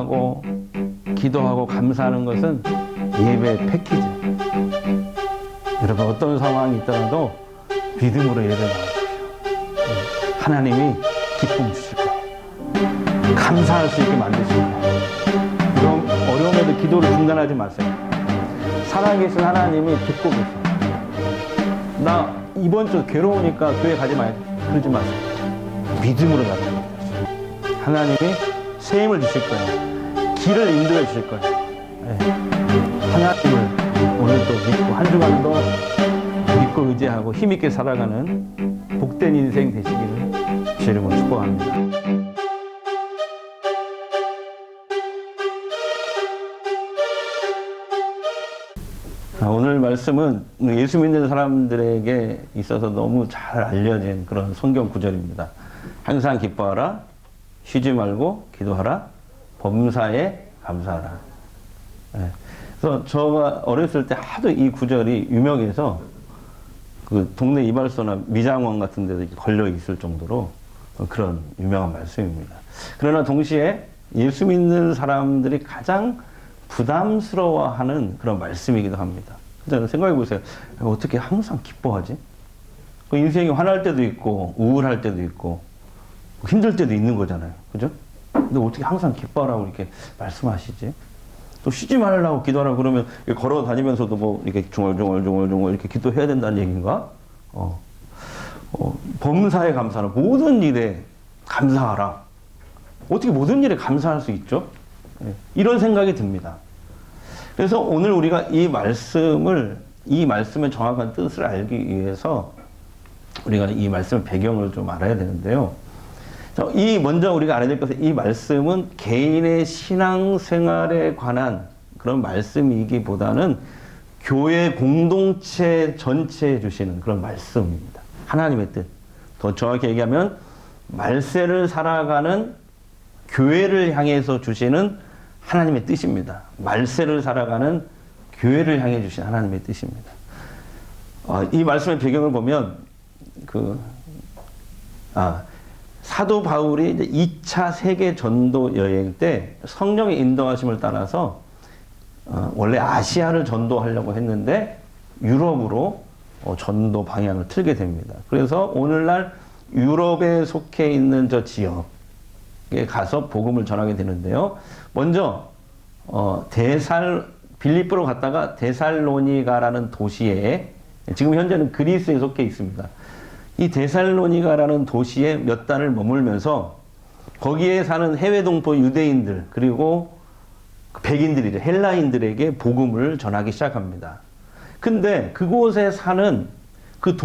찬송하고 기도하고 감사하는 것은 예배 패키지. 여러분 어떤 상황이 있더라도 믿음으로 예배 나가십시오. 하나님이 기쁨 주실 거예요. 감사할 수 있게 만드실 거예요. 그럼 어려움에도 기도를 중단하지 마세요. 살아계신 하나님이 듣고 계세요. 나 이번 주 괴로우니까 교회 가지 마요. 그러지 마세요. 믿음으로 나갑니다. 하나님이 새 힘을 주실 거예요. 길을 인도해 주실 거예요. 네. 하나님을 오늘 또 믿고 한 주간도 믿고 의지하고 힘있게 살아가는 복된 인생 되시기를 주의 이름으로 축복합니다. 오늘 말씀은 예수 믿는 사람들에게 있어서 너무 잘 알려진 그런 성경 구절입니다. 항상 기뻐하라, 쉬지 말고 기도하라, 범사에 감사하라. 네. 그래서 제가 어렸을 때 하도 이 구절이 유명해서 그 동네 이발소나 미장원 같은 데도 걸려 있을 정도로 그런 유명한 말씀입니다. 그러나 동시에 예수 믿는 사람들이 가장 부담스러워하는 그런 말씀이기도 합니다. 생각해 보세요. 어떻게 항상 기뻐하지? 인생이 화날 때도 있고 우울할 때도 있고 힘들 때도 있는 거잖아요. 그죠? 근데 어떻게 항상 기뻐하라고 이렇게 말씀하시지? 또 쉬지 말라고 기도하라고 그러면 걸어 다니면서도 뭐 이렇게 중얼중얼 이렇게 기도해야 된다는 얘기인가? 범사에 감사하라. 모든 일에 감사하라. 어떻게 모든 일에 감사할 수 있죠? 이런 생각이 듭니다. 그래서 오늘 우리가 이 말씀의 정확한 뜻을 알기 위해서 우리가 이 말씀의 배경을 좀 알아야 되는데요. 먼저 우리가 알아야 될 것은 이 말씀은 개인의 신앙생활에 관한 그런 말씀이기보다는 교회 공동체 전체에 주시는 그런 말씀입니다. 하나님의 뜻. 더 정확히 얘기하면 말세를 살아가는 교회를 향해서 주시는 하나님의 뜻입니다. 말세를 살아가는 교회를 향해 주신 하나님의 뜻입니다. 이 말씀의 배경을 보면 사도 바울이 이제 2차 세계 전도 여행 때 성령의 인도하심을 따라서 원래 아시아를 전도하려고 했는데 유럽으로 전도 방향을 틀게 됩니다. 그래서 오늘날 유럽에 속해 있는 저 지역에 가서 복음을 전하게 되는데요. 먼저 빌립보로 갔다가 데살로니가라는 도시에 지금 현재는 그리스에 속해 있습니다. 이 데살로니가라는 도시에 몇 달을 머물면서 거기에 사는 해외 동포 유대인들 그리고 백인들이죠. 헬라인들에게 복음을 전하기 시작합니다. 근데 그곳에 사는 그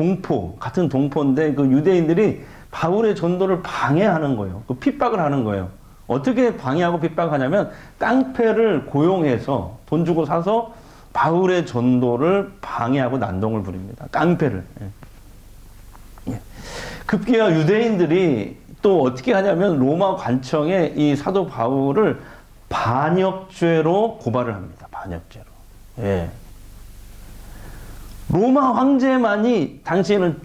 같은 동포인데 그 유대인들이 바울의 전도를 방해하는 거예요. 그 핍박을 하는 거예요. 어떻게 방해하고 핍박하냐면 깡패를 고용해서 돈 주고 사서 바울의 전도를 방해하고 난동을 부립니다. 깡패를. 급기야 유대인들이 또 어떻게 하냐면 로마 관청에 이 사도 바울을 반역죄로 고발을 합니다. 반역죄로. 예. 로마 황제만이 당시에는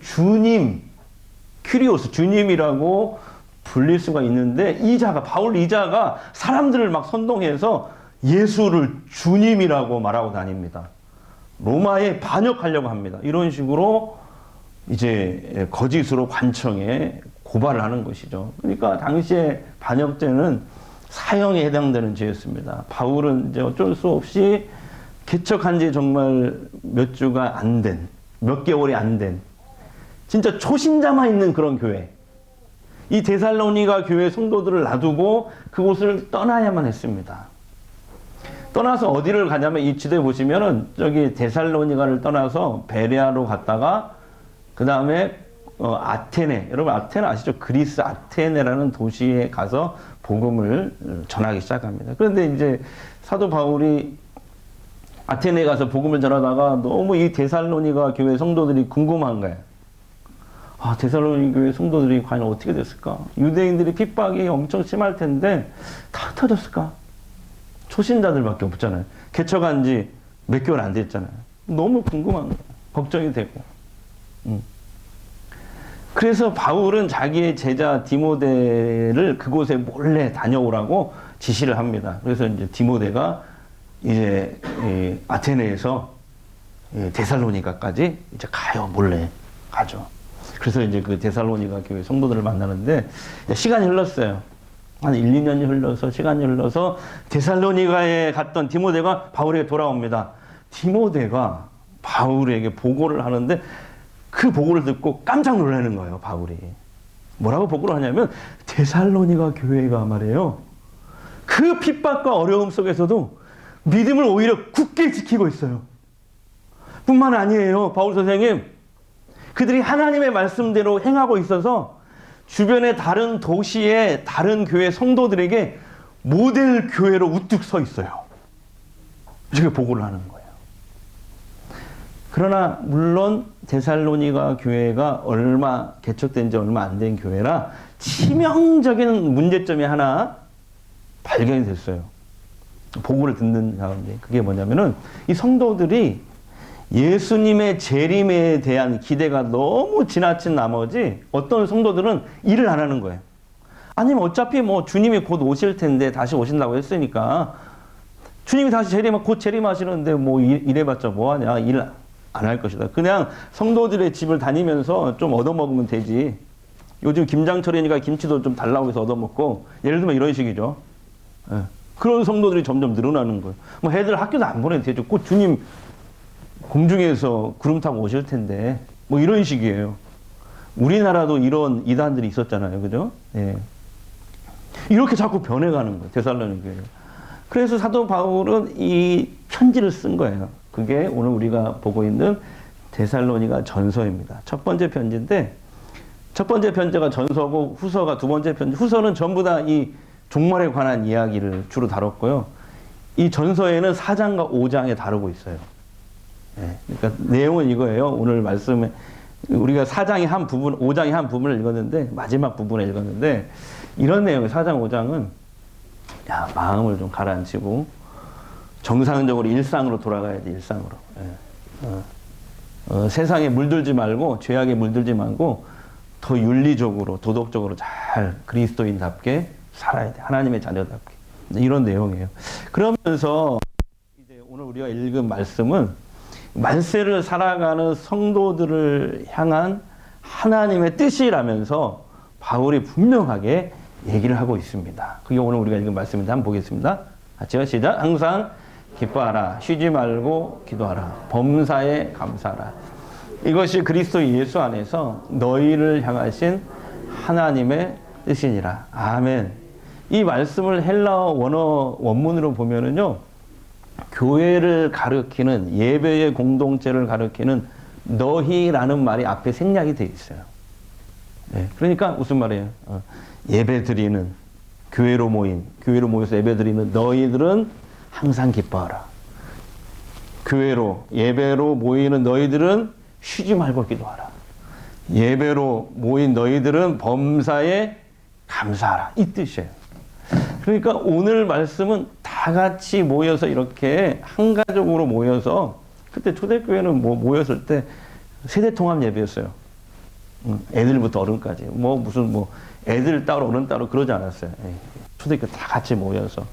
큐리오스 주님이라고 불릴 수가 있는데 바울 이자가 사람들을 막 선동해서 예수를 주님이라고 말하고 다닙니다. 로마에 반역하려고 합니다. 이런 식으로 이제 거짓으로 관청에 고발을 하는 것이죠. 그러니까 당시에 반역죄는 사형에 해당되는 죄였습니다. 바울은 이제 어쩔 수 없이 개척한 지 정말 몇 개월이 안 된 진짜 초신자만 있는 그런 교회. 이 데살로니가 교회 성도들을 놔두고 그곳을 떠나야만 했습니다. 떠나서 어디를 가냐면 이 지도에 보시면은 저기 데살로니가를 떠나서 베레아로 갔다가 그 다음에 아테네, 여러분 아테네 아시죠? 그리스 아테네라는 도시에 가서 복음을 전하기 시작합니다. 그런데 이제 사도 바울이 아테네에 가서 복음을 전하다가 너무 이 데살로니가 교회 성도들이 궁금한 거예요. 데살로니가 교회 성도들이 과연 어떻게 됐을까? 유대인들이 핍박이 엄청 심할 텐데 다 터졌을까? 초신자들밖에 없잖아요. 개척한 지 몇 개월 안 됐잖아요. 너무 궁금한 거예요. 걱정이 되고. 그래서 바울은 자기의 제자 디모데를 그곳에 몰래 다녀오라고 지시를 합니다. 그래서 이제 디모데가 이제 아테네에서 데살로니가까지 이제 가요. 몰래 가죠. 그래서 이제 그 데살로니가 교회 성도들을 만나는데 시간이 흘렀어요. 한 1, 2년이 흘러서 시간이 흘러서 데살로니가에 갔던 디모데가 바울에게 돌아옵니다. 디모데가 바울에게 보고를 하는데 그 보고를 듣고 깜짝 놀라는 거예요. 바울이. 뭐라고 보고를 하냐면 데살로니가 교회가 말이에요. 그 핍박과 어려움 속에서도 믿음을 오히려 굳게 지키고 있어요. 뿐만 아니에요. 바울 선생님. 그들이 하나님의 말씀대로 행하고 있어서 주변의 다른 도시의 다른 교회 성도들에게 모델 교회로 우뚝 서 있어요. 이렇게 보고를 하는 거예요. 그러나 물론 데살로니가 교회가 개척된 지 얼마 안 된 교회라 치명적인 문제점이 하나 발견이 됐어요. 보고를 듣는 가운데. 그게 뭐냐면은 이 성도들이 예수님의 재림에 대한 기대가 너무 지나친 나머지 어떤 성도들은 일을 안 하는 거예요. 아니면 어차피 뭐 주님이 곧 오실 텐데 다시 오신다고 했으니까 주님이 다시 곧 재림하시는데 뭐 일해봤자 뭐하냐. 일 안 할 것이다. 그냥 성도들의 집을 다니면서 좀 얻어먹으면 되지. 요즘 김장철이니까 김치도 좀 달라고 해서 얻어먹고 예를 들면 이런 식이죠. 예. 그런 성도들이 점점 늘어나는 거예요. 뭐 애들 학교도 안 보내도 되죠. 곧 주님 공중에서 구름 타고 오실 텐데 뭐 이런 식이에요. 우리나라도 이런 이단들이 있었잖아요. 그죠? 예. 이렇게 자꾸 변해가는 거예요. 데살로니가 교회. 그래서 사도 바울은 이 편지를 쓴 거예요. 그게 오늘 우리가 보고 있는 데살로니가 전서입니다. 첫 번째 편지인데 첫 번째 편지가 전서고 후서가 두 번째 편지. 후서는 전부 다 이 종말에 관한 이야기를 주로 다뤘고요. 이 전서에는 4장과 5장에 다루고 있어요. 네, 그러니까 내용은 이거예요. 오늘 말씀에 우리가 4장의 한 부분, 5장의 한 부분을 읽었는데 마지막 부분을 읽었는데 이런 내용의 4장, 5장은 마음을 좀 가라앉히고 정상적으로 일상으로 돌아가야 돼. 일상으로. 세상에 물들지 말고 죄악에 물들지 말고 더 윤리적으로 도덕적으로 잘 그리스도인답게 살아야 돼. 하나님의 자녀답게. 이런 내용이에요. 그러면서 이제 오늘 우리가 읽은 말씀은 만세를 살아가는 성도들을 향한 하나님의 뜻이라면서 바울이 분명하게 얘기를 하고 있습니다. 그게 오늘 우리가 읽은 말씀인데 한번 보겠습니다. 같이요. 시작. 항상 기뻐하라. 쉬지 말고 기도하라. 범사에 감사하라. 이것이 그리스도 예수 안에서 너희를 향하신 하나님의 뜻이니라. 아멘. 이 말씀을 헬라어 원어 원문으로 보면은요. 교회를 가리키는 예배의 공동체를 가리키는 너희라는 말이 앞에 생략이 되어 있어요. 네, 그러니까 무슨 말이에요? 예배 드리는 교회로 모여서 예배 드리는 너희들은 항상 기뻐하라. 예배로 모이는 너희들은 쉬지 말고 기도하라. 예배로 모인 너희들은 범사에 감사하라. 이 뜻이에요. 그러니까 오늘 말씀은 다 같이 모여서 이렇게 한 가족으로 모여서 그때 초대교회는 모였을 때 세대 통합 예배였어요. 애들부터 어른까지. 무슨 애들 따로 어른 따로 그러지 않았어요. 초대교회 다 같이 모여서.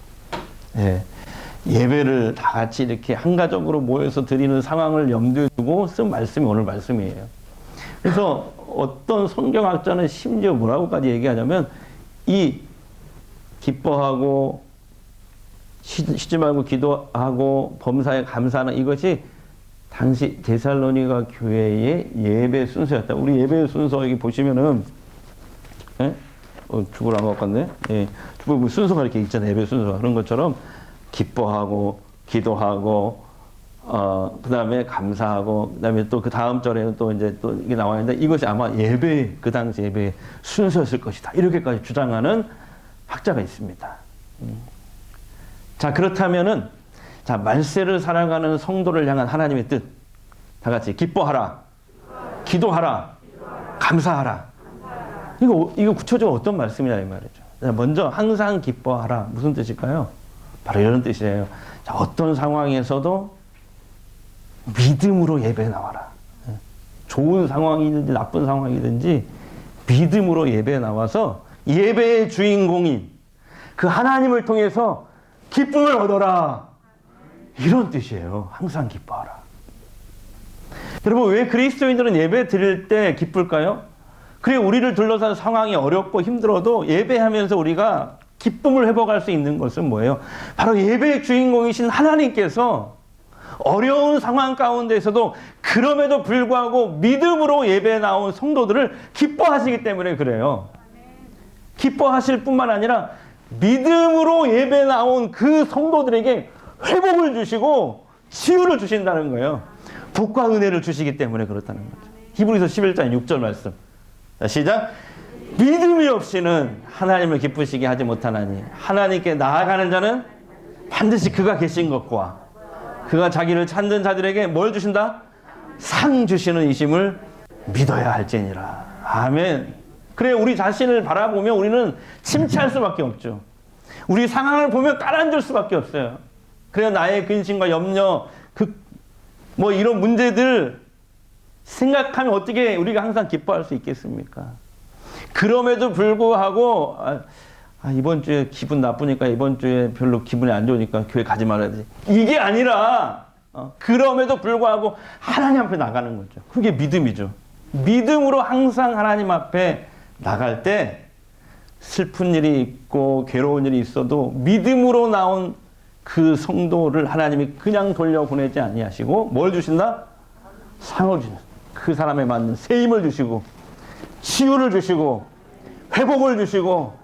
예배를 다 같이 이렇게 한 가족으로 모여서 드리는 상황을 염두에 두고 쓴 말씀이 오늘 말씀이에요. 그래서 어떤 성경학자는 심지어 뭐라고까지 얘기하냐면 이 기뻐하고 쉬지 말고 기도하고 범사에 감사하는 이것이 당시 데살로니가 교회의 예배 순서였다. 우리 예배 순서 여기 보시면은 주보를 안 갖고 왔네. 주보 순서가 이렇게 있잖아요. 예배 순서 그런 것처럼 기뻐하고 기도하고 그 다음에 감사하고 그 다음에 또 그 다음 절에는 또 이제 또 이게 나와 있는데 이것이 아마 예배 그 당시 예배 순서였을 것이다. 이렇게까지 주장하는 학자가 있습니다. 자 그렇다면은 말세를 살아가는 성도를 향한 하나님의 뜻 다 같이 기뻐하라, 기도하라, 감사하라. 이거 구체적으로 어떤 말씀이냐 이 말이죠. 자, 먼저 항상 기뻐하라 무슨 뜻일까요? 바로 이런 뜻이에요. 자, 어떤 상황에서도 믿음으로 예배에 나와라. 좋은 상황이든지 나쁜 상황이든지 믿음으로 예배에 나와서 예배의 주인공인 그 하나님을 통해서 기쁨을 얻어라. 이런 뜻이에요. 항상 기뻐하라. 여러분, 왜 그리스도인들은 예배 드릴 때 기쁠까요? 그래, 우리를 둘러싼 상황이 어렵고 힘들어도 예배하면서 우리가 기쁨을 회복할 수 있는 것은 뭐예요? 바로 예배의 주인공이신 하나님께서 어려운 상황 가운데서도 그럼에도 불구하고 믿음으로 예배에 나온 성도들을 기뻐하시기 때문에 그래요. 기뻐하실 뿐만 아니라 믿음으로 예배에 나온 그 성도들에게 회복을 주시고 치유를 주신다는 거예요. 복과 은혜를 주시기 때문에 그렇다는 거죠. 히브리서 11장 6절 말씀. 자, 시작. 믿음이 없이는 하나님을 기쁘시게 하지 못하나니 하나님께 나아가는 자는 반드시 그가 계신 것과 그가 자기를 찾는 자들에게 뭘 주신다? 상 주시는 이심을 믿어야 할지니라. 아멘. 그래, 우리 자신을 바라보면 우리는 침체할 수밖에 없죠. 우리 상황을 보면 깔아앉을 수밖에 없어요. 그래, 나의 근심과 염려, 이런 문제들 생각하면 어떻게 우리가 항상 기뻐할 수 있겠습니까? 그럼에도 불구하고 이번 주에 기분 나쁘니까, 이번 주에 별로 기분이 안 좋으니까 교회 가지 말아야지. 이게 아니라 그럼에도 불구하고 하나님 앞에 나가는 거죠. 그게 믿음이죠. 믿음으로 항상 하나님 앞에 나갈 때 슬픈 일이 있고 괴로운 일이 있어도 믿음으로 나온 그 성도를 하나님이 그냥 돌려보내지 아니하시고 뭘 주신다? 상을 주신다. 그 사람에 맞는 새 힘을 주시고 치유를 주시고 회복을 주시고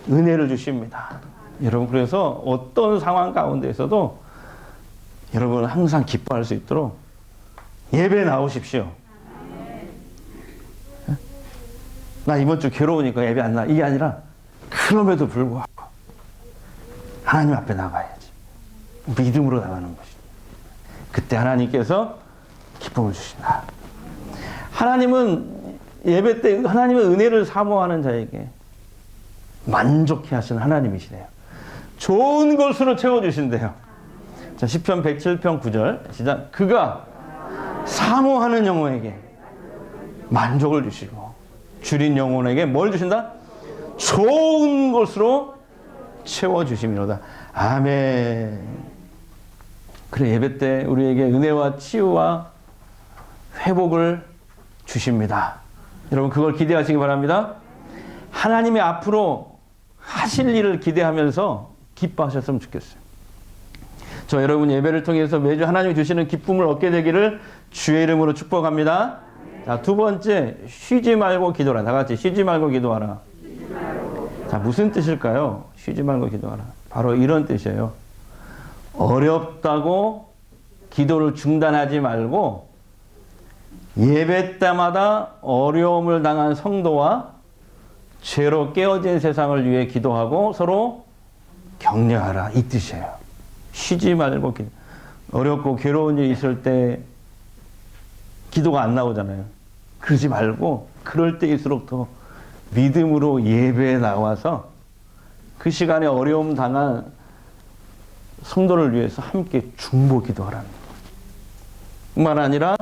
은혜를 주십니다. 여러분, 그래서 어떤 상황 가운데에서도 여러분 항상 기뻐할 수 있도록 예배에 나오십시오. 나 이번 주 괴로우니까 예배 안 나. 이게 아니라 그럼에도 불구하고 하나님 앞에 나가야지. 믿음으로 나가는 것이죠. 그때 하나님께서 기쁨을 주신다. 하나님은 예배 때 하나님의 은혜를 사모하는 자에게 만족해 하시는 하나님이시네요. 좋은 것으로 채워주신대요. 자, 시편 107편 9절 시작. 그가 사모하는 영혼에게 만족을 주시고 줄인 영혼에게 뭘 주신다? 좋은 것으로 채워주심이로다. 아멘. 그래, 예배 때 우리에게 은혜와 치유와 회복을 주십니다. 여러분, 그걸 기대하시기 바랍니다. 하나님이 앞으로 하실 일을 기대하면서 기뻐하셨으면 좋겠어요. 저 여러분 예배를 통해서 매주 하나님이 주시는 기쁨을 얻게 되기를 주의 이름으로 축복합니다. 자, 두 번째, 쉬지 말고 기도하라. 다 같이 쉬지 말고 기도하라. 자, 무슨 뜻일까요? 쉬지 말고 기도하라. 바로 이런 뜻이에요. 어렵다고 기도를 중단하지 말고 예배 때마다 어려움을 당한 성도와 죄로 깨어진 세상을 위해 기도하고 서로 격려하라. 이 뜻이에요. 쉬지 말고 어렵고 괴로운 일이 있을 때 기도가 안 나오잖아요. 그러지 말고 그럴 때일수록 더 믿음으로 예배에 나와서 그 시간에 어려움 당한 성도를 위해서 함께 중보 기도하라는 것. 뿐만 아니라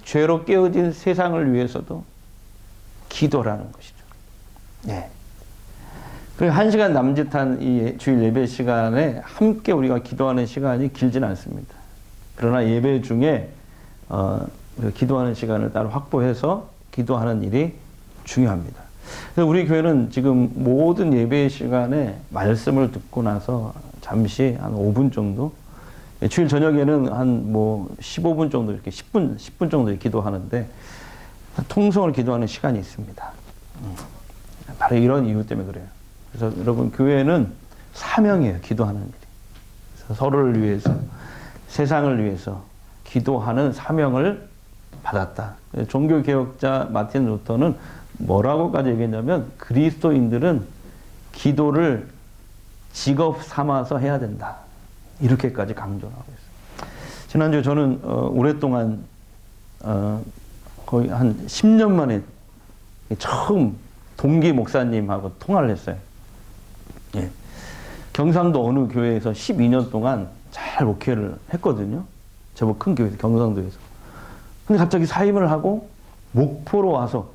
죄로 깨어진 세상을 위해서도 기도라는 것이죠. 네. 그리고 1시간 남짓한 이 주일 예배 시간에 함께 우리가 기도하는 시간이 길지는 않습니다. 그러나 예배 중에 기도하는 시간을 따로 확보해서 기도하는 일이 중요합니다. 그래서 우리 교회는 지금 모든 예배 시간에 말씀을 듣고 나서 잠시 한 5분 정도, 주일 저녁에는 한 15분 정도, 이렇게 10분 정도 기도하는데 통성을 기도하는 시간이 있습니다. 바로 이런 이유 때문에 그래요. 그래서 여러분, 교회는 사명이에요. 기도하는 일이. 그래서 서로를 위해서, 세상을 위해서 기도하는 사명을 받았다. 종교개혁자 마틴 루터는 뭐라고까지 얘기했냐면, 그리스도인들은 기도를 직업 삼아서 해야 된다. 이렇게까지 강조를 하고 있어요. 지난주에 저는 오랫동안 거의 한 10년 만에 처음 동기 목사님하고 통화를 했어요. 예. 경상도 어느 교회에서 12년 동안 잘 목회를 했거든요. 제법 큰 교회에서, 경상도에서. 근데 갑자기 사임을 하고 목포로 와서,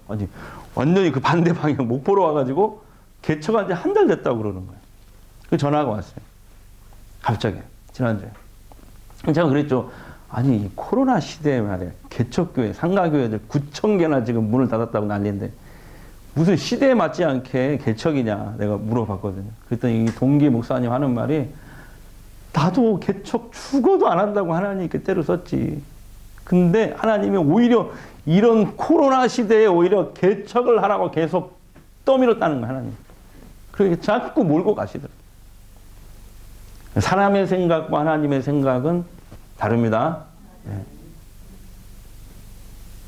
완전히 그 반대 방향 목포로 와가지고 개척한 지 한 달 됐다고 그러는 거예요. 그 전화가 왔어요. 갑자기 지난주에. 제가 그랬죠. 아니 이 코로나 시대에 말이야 개척교회, 상가교회들 9,000개나 지금 문을 닫았다고 난리인데 무슨 시대에 맞지 않게 개척이냐 내가 물어봤거든요. 그랬더니 이 동기 목사님 하는 말이 나도 개척 죽어도 안 한다고 하나님께 때를 썼지. 근데 하나님이 오히려 이런 코로나 시대에 오히려 개척을 하라고 계속 떠밀었다는 거예요. 하나님. 그렇게 자꾸 몰고 가시더라고요. 사람의 생각과 하나님의 생각은 다릅니다. 네.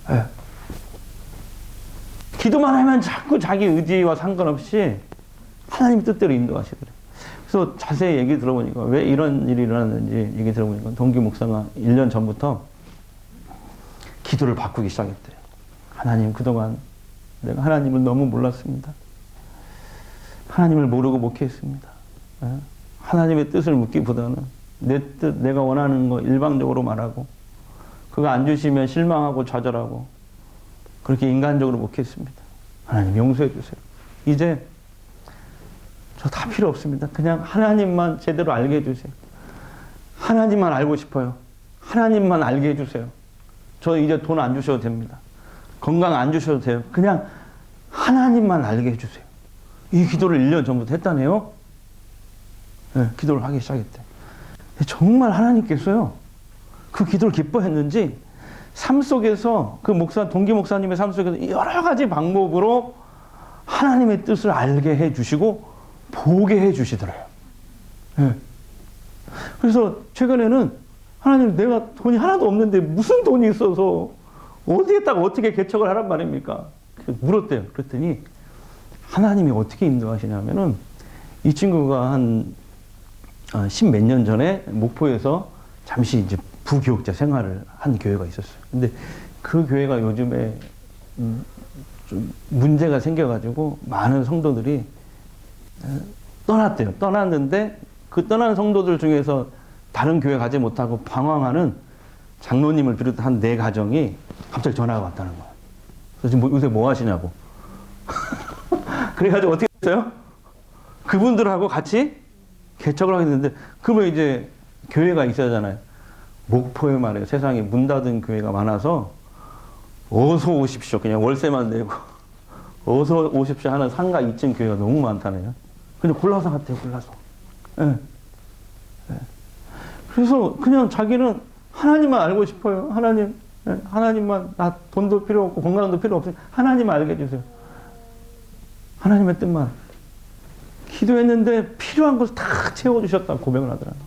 네. 기도만 하면 자꾸 자기 의지와 상관없이 하나님 뜻대로 인도하시더래요. 그래서 자세히 얘기 들어보니까 왜 이런 일이 일어났는지 얘기 들어보니까 동기 목사가 1년 전부터 기도를 바꾸기 시작했대요. 하나님 그동안 내가 하나님을 너무 몰랐습니다. 하나님을 모르고 목회했습니다. 하나님의 뜻을 묻기보다는 내 뜻, 내가 원하는 거 일방적으로 말하고 그거 안 주시면 실망하고 좌절하고 그렇게 인간적으로 목회했습니다. 하나님 용서해 주세요. 이제 저 다 필요 없습니다. 그냥 하나님만 제대로 알게 해주세요. 하나님만 알고 싶어요. 하나님만 알게 해주세요. 저 이제 돈 안 주셔도 됩니다. 건강 안 주셔도 돼요. 그냥 하나님만 알게 해주세요. 이 기도를 1년 전부터 했다네요. 네, 기도를 하기 시작했대. 정말 하나님께서요, 그 기도를 기뻐했는지, 삶 속에서, 그 동기 목사님의 삶 속에서 여러 가지 방법으로 하나님의 뜻을 알게 해 주시고, 보게 해 주시더래요. 네. 그래서 최근에는 하나님 내가 돈이 하나도 없는데 무슨 돈이 있어서 어디에다가 어떻게 개척을 하란 말입니까? 물었대요. 그랬더니 하나님이 어떻게 인도하시냐면은 이 친구가 한 10몇 년 전에 목포에서 잠시 이제 부교육자 생활을 한 교회가 있었어요. 근데 그 교회가 요즘에 좀 문제가 생겨가지고 많은 성도들이 떠났대요. 떠났는데 그 떠난 성도들 중에서 다른 교회 가지 못하고 방황하는 장로님을 비롯한 4가정이 갑자기 전화가 왔다는 거예요. 그래서 지금 요새 뭐 하시냐고. 그래가지고 어떻게 했어요? 그분들하고 같이 개척을 하게 됐는데, 그러면 이제 교회가 있어야 하잖아요. 목포에 말이에요. 세상에 문 닫은 교회가 많아서 어서 오십시오. 그냥 월세만 내고 어서 오십시오 하는 상가 2층 교회가 너무 많다네요. 그냥 골라서 갔대요. 골라서. 네. 네. 그래서 그냥 자기는 하나님만 알고 싶어요. 하나님, 네. 하나님만, 나 돈도 필요 없고 건강도 필요 없어요. 하나님 알게 해주세요. 하나님의 뜻만. 기도했는데 필요한 것을 다 채워주셨다고 고백을 하더라고요.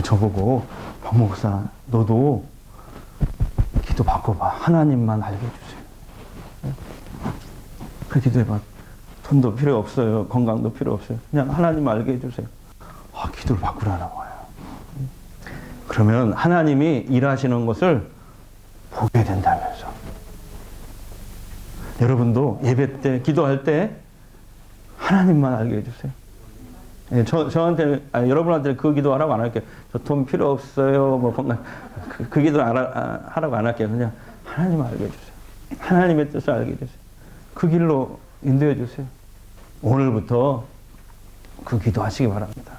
저보고, 박 목사, 너도 기도 바꿔봐. 하나님만 알게 해주세요. 네. 그 기도해봐. 돈도 필요 없어요. 건강도 필요 없어요. 그냥 하나님 알게 해주세요. 기도를 바꾸라는 거예요. 그러면 하나님이 일하시는 것을 보게 된다면서. 여러분도 예배 때, 기도할 때 하나님만 알게 해주세요. 예, 저한테, 여러분한테 그 기도하라고 안 할게요. 저 돈 필요 없어요. 뭐 건강, 그 기도 하라고 안 할게요. 그냥 하나님 알게 해주세요. 하나님의 뜻을 알게 해주세요. 그 길로 인도해 주세요. 오늘부터 그 기도하시기 바랍니다.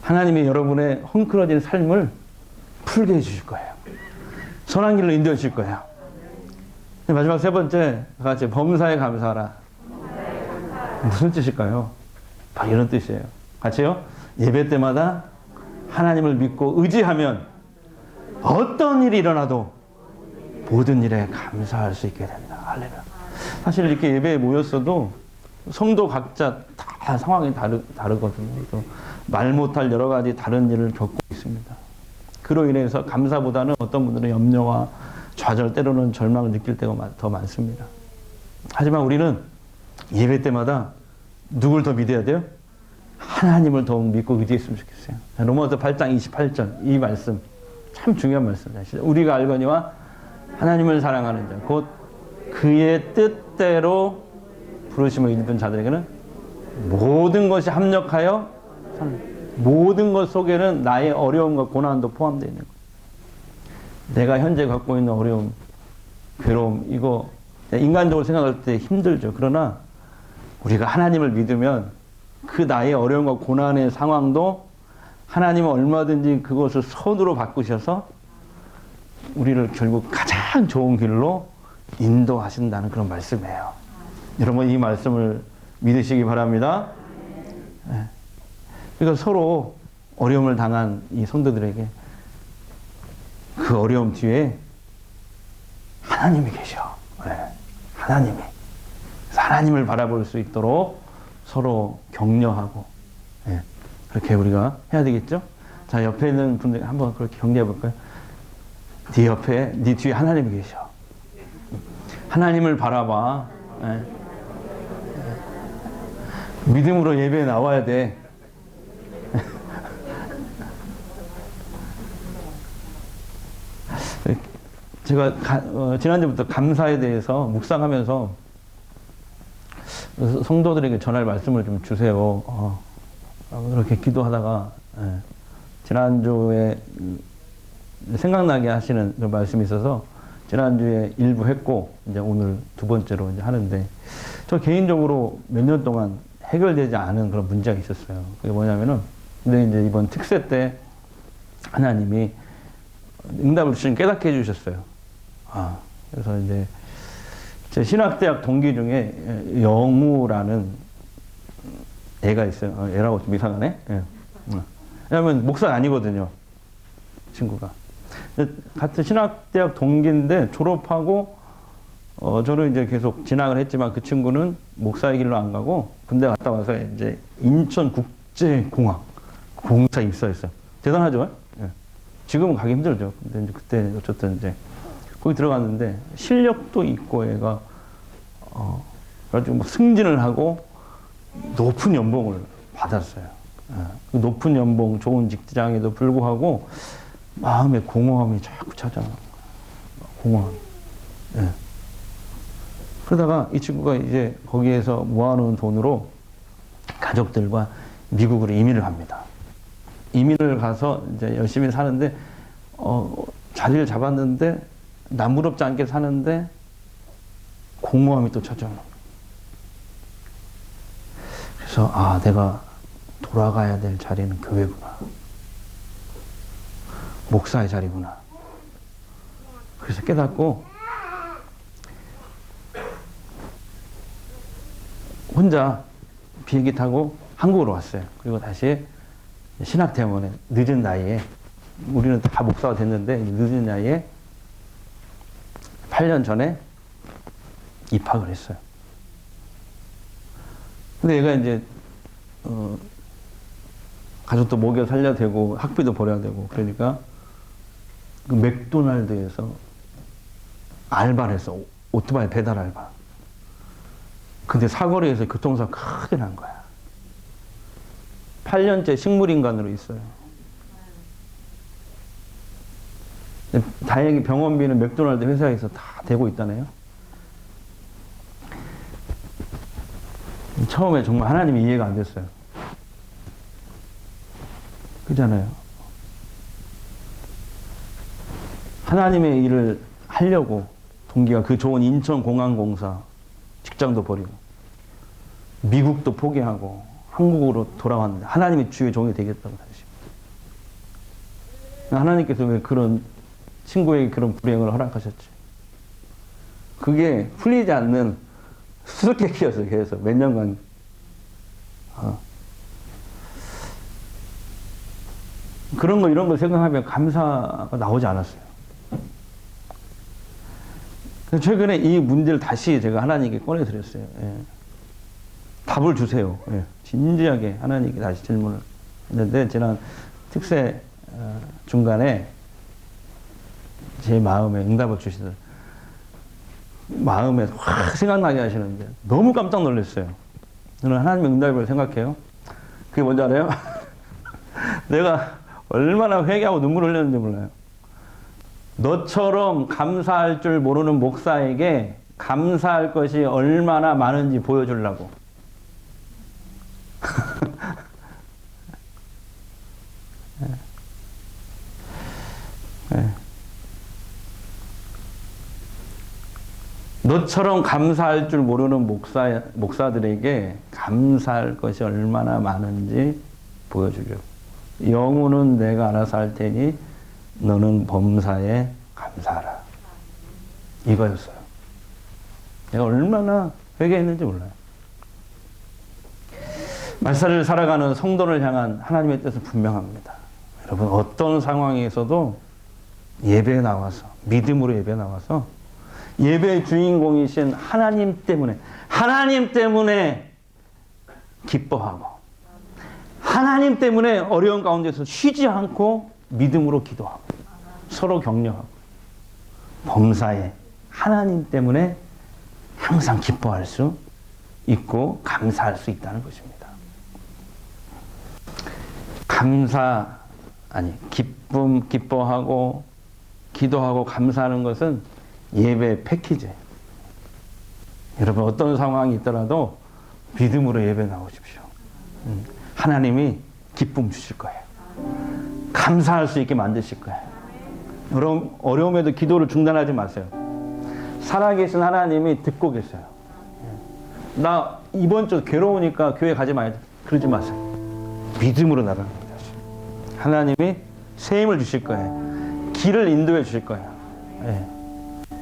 하나님이 여러분의 헝클어진 삶을 풀게 해주실 거예요. 선한 길로 인도해 주실 거예요. 마지막 3번째, 같이 범사에 감사하라. 무슨 뜻일까요? 바로 이런 뜻이에요. 같이요. 예배 때마다 하나님을 믿고 의지하면 어떤 일이 일어나도 모든 일에 감사할 수 있게 된다. 할렐루야. 사실 이렇게 예배에 모였어도 성도 각자 다 상황이 다르거든요. 또 말 못할 여러 가지 다른 일을 겪고 있습니다. 그로 인해서 감사보다는 어떤 분들은 염려와 좌절, 때로는 절망을 느낄 때가 더 많습니다. 하지만 우리는 예배 때마다 누굴 더 믿어야 돼요? 하나님을 더욱 믿고 의지했으면 좋겠어요. 로마서 8장 28절 이 말씀 참 중요한 말씀이죠. 우리가 알거니와 하나님을 사랑하는 자 곧 그의 뜻대로 부르심을 입은 자들에게는 모든 것이 합력하여 모든 것 속에는 나의 어려움과 고난도 포함되어 있는 거예요. 내가 현재 갖고 있는 어려움, 괴로움, 이거 인간적으로 생각할 때 힘들죠. 그러나 우리가 하나님을 믿으면 그 나의 어려움과 고난의 상황도 하나님은 얼마든지 그것을 선으로 바꾸셔서 우리를 결국 가장 좋은 길로 인도하신다는 그런 말씀이에요. 여러분 이 말씀을 믿으시기 바랍니다. 그러니까 서로 어려움을 당한 이 성도들에게 그 어려움 뒤에 하나님이 계셔. 하나님이. 그래서 하나님을 바라볼 수 있도록 서로 격려하고 그렇게 우리가 해야 되겠죠? 자, 옆에 있는 분들 한번 그렇게 격려해 볼까요? 네 옆에, 네 뒤에 하나님이 계셔. 하나님을 바라봐. 믿음으로 예배에 나와야 돼. 제가 지난주부터 감사에 대해서 묵상하면서 성도들에게 전할 말씀을 좀 주세요. 그렇게 기도하다가 지난주에 생각나게 하시는 그런 말씀이 있어서 지난주에 일부 했고 이제 오늘 두 번째로 이제 하는데 저 개인적으로 몇 년 동안 해결되지 않은 그런 문제가 있었어요. 그게 뭐냐면은 근데 이제 이번 특세 때 하나님이 응답을 주신 깨닫게 해주셨어요. 그래서 이제 제 신학대학 동기 중에 영우라는 애가 있어요. 애라고 좀 이상하네. 왜냐면 목사가 아니거든요. 친구가. 같은 신학대학 동기인데 졸업하고 저는 이제 계속 진학을 했지만 그 친구는 목사의 길로 안 가고 군대 갔다 와서 이제 인천국제공항 공사 입사했어요. 대단하죠? 지금은 가기 힘들죠. 근데 이제 그때 어쨌든 이제 거기 들어갔는데 실력도 있고 애가 그래가지고 뭐 승진을 하고 높은 연봉을 받았어요. 그 높은 연봉, 좋은 직장에도 불구하고 마음에 공허함이 자꾸 찾아와요. 공허함. 그러다가 이 친구가 이제 거기에서 모아놓은 돈으로 가족들과 미국으로 이민을 합니다. 이민을 가서 이제 열심히 사는데 자리를 잡았는데 남부럽지 않게 사는데 공허함이 또 찾아오는 거예요. 그래서 내가 돌아가야 될 자리는 교회구나. 목사의 자리구나. 그래서 깨닫고 혼자 비행기 타고 한국으로 왔어요. 그리고 다시 신학대학원에 늦은 나이에 우리는 다 목사가 됐는데 늦은 나이에 8년 전에 입학을 했어요. 근데 얘가 이제 가족도 먹여 살려야 되고 학비도 벌어야 되고 그러니까 그 맥도날드에서 알바를 했어. 오토바이 배달 알바. 근데 사거리에서 교통사고 크게 난 거야. 8년째 식물인간으로 있어요. 다행히 병원비는 맥도날드 회사에서 다 대고 있다네요. 처음에 정말 하나님이 이해가 안 됐어요. 그잖아요. 하나님의 일을 하려고 동기가 그 좋은 인천공항공사 직장도 버리고 미국도 포기하고 한국으로 돌아왔는데 하나님의 주의 종이 되겠다고 다시. 하나님께서 왜 그런 친구에게 그런 불행을 허락하셨지? 그게 풀리지 않는 수수께끼였어요. 계속 몇 년간. 그런 거 이런 거 생각하면 감사가 나오지 않았어요. 최근에 이 문제를 다시 제가 하나님께 꺼내드렸어요. 답을 주세요. 진지하게 하나님께 다시 질문을 했는데 지난 특세 중간에 제 마음에 응답을 주시더라고요. 마음에 확 생각나게 하시는데 너무 깜짝 놀랐어요. 저는 하나님의 응답을 생각해요. 그게 뭔지 알아요? 내가 얼마나 회개하고 눈물 흘렸는지 몰라요. 너처럼 감사할 줄 모르는 목사에게 감사할 것이 얼마나 많은지 보여주려고. 너처럼 감사할 줄 모르는 목사들에게 감사할 것이 얼마나 많은지 보여주려고. 영혼은 내가 알아서 할 테니 너는 범사에 감사하라. 이거였어요. 내가 얼마나 회개했는지 몰라요. 말살을 살아가는 성도를 향한 하나님의 뜻은 분명합니다. 여러분, 어떤 상황에서도 예배에 나와서, 믿음으로 예배에 나와서 예배의 주인공이신 하나님 때문에 기뻐하고, 하나님 때문에 어려운 가운데서 쉬지 않고 믿음으로 기도하고, 서로 격려하고, 범사에 하나님 때문에 항상 기뻐할 수 있고 감사할 수 있다는 것입니다. 기뻐하고 기도하고 감사하는 것은 예배 패키지예요. 여러분, 어떤 상황이 있더라도 믿음으로 예배 나오십시오. 하나님이 기쁨 주실 거예요. 감사할 수 있게 만드실 거예요. 여러분, 어려움에도 기도를 중단하지 마세요. 살아계신 하나님이 듣고 계세요. 나 이번 주 괴로우니까 교회 가지 마요. 그러지 마세요. 믿음으로 나가는 거예요. 하나님이 새 힘을 주실 거예요. 길을 인도해 주실 거예요.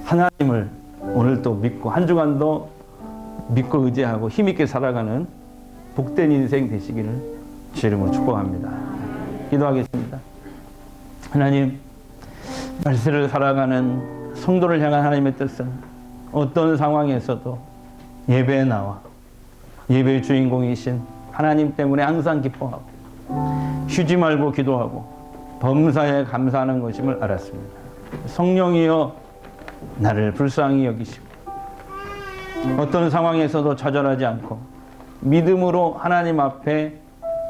하나님을 오늘 또 믿고 한 주간도 믿고 의지하고 힘있게 살아가는 복된 인생 되시기를 주 이름으로 축복합니다. 기도하겠습니다. 하나님, 말세를 살아가는 성도를 향한 하나님의 뜻은 어떤 상황에서도 예배에 나와 예배의 주인공이신 하나님 때문에 항상 기뻐하고 쉬지 말고 기도하고 범사에 감사하는 것임을 알았습니다. 성령이여 나를 불쌍히 여기시고 어떤 상황에서도 좌절하지 않고 믿음으로 하나님 앞에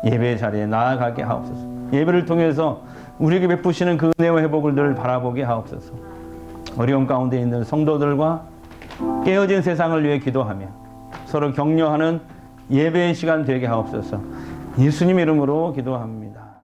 예배 자리에 나아가게 하옵소서. 예배를 통해서 우리에게 베푸시는 그 은혜와 회복을 늘 바라보게 하옵소서. 어려운 가운데 있는 성도들과 깨어진 세상을 위해 기도하며 서로 격려하는 예배의 시간 되게 하옵소서. 예수님 이름으로 기도합니다.